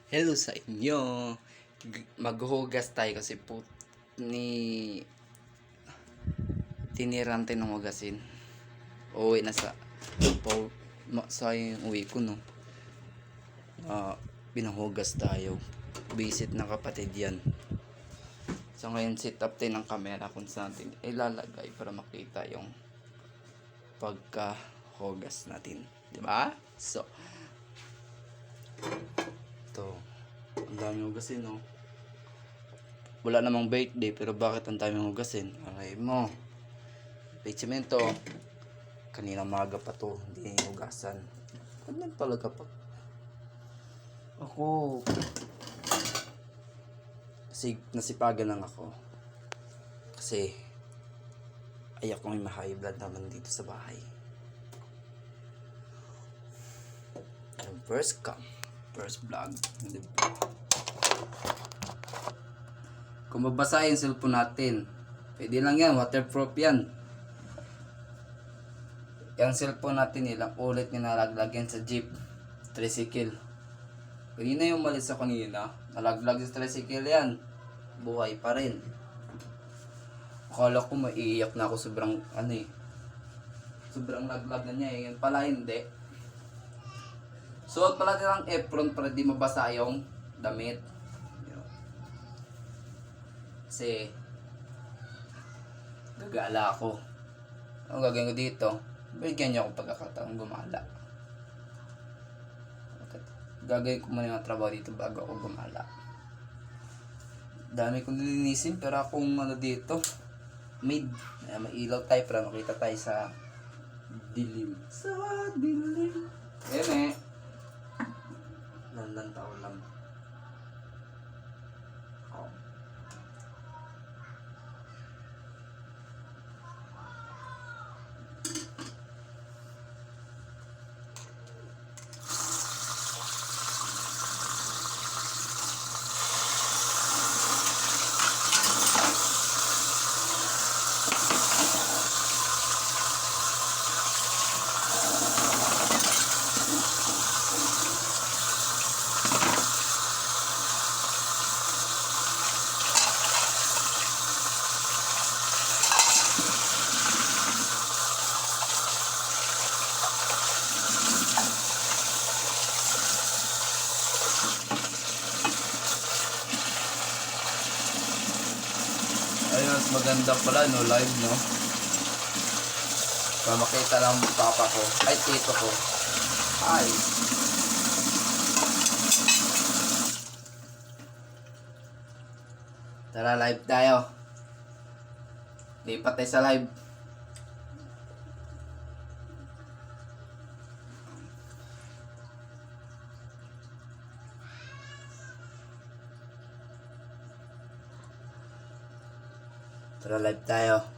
Hello sa inyo. Maghuhugas tayo kasi po ni tinirante ng hugasin. Uwi na sa sayang uwi ko no. Binahugas tayo. Visit ng kapatid yan. So ngayon set up tayo ng camera kung saan natin ilalagay para makita yung pagkahugas natin. Diba? So ito. Ang dami hugasin no. Wala namang birthday pero bakit ang dami hugasin? Aray mo. Pechimento. Kanina maga pa to. Hindi hugasan. Ganyan talaga pag ako nasipagan lang ako. Kasi ayak ko may high blood naman dito sa bahay. Yung first vlog. Kung mabasa yung cellphone natin, pwede lang yan, waterproof yan. Yung cellphone natin, ilang ulit nalaglag yan sa jeep, tricycle. Kanina yung malis sa kanina, nalaglag sa tricycle yan, buhay pa rin. Akala ko maiiyak na ako, sobrang sobrang laglag na niya, yan pala hindi. Suot pala din ang apron para di mabasa yung damit. Kasi gagala ako. Ang gagawin ko dito, bigyan niyo ako pagkakataong gumala. Gagawin ko muna yung trabaho dito bago ako gumala. Dami kong nilinisin pero akong dito mid. May ilaw tayo para makita tayo sa dilim. Sa dilim. Ayan Landan tao lang. Ayun, mas maganda pala no, live no. Para makita lang papa ko, ay tito ko. Ay. Tara, live tayo. Lipat tayo sa live. Tara, live tayo.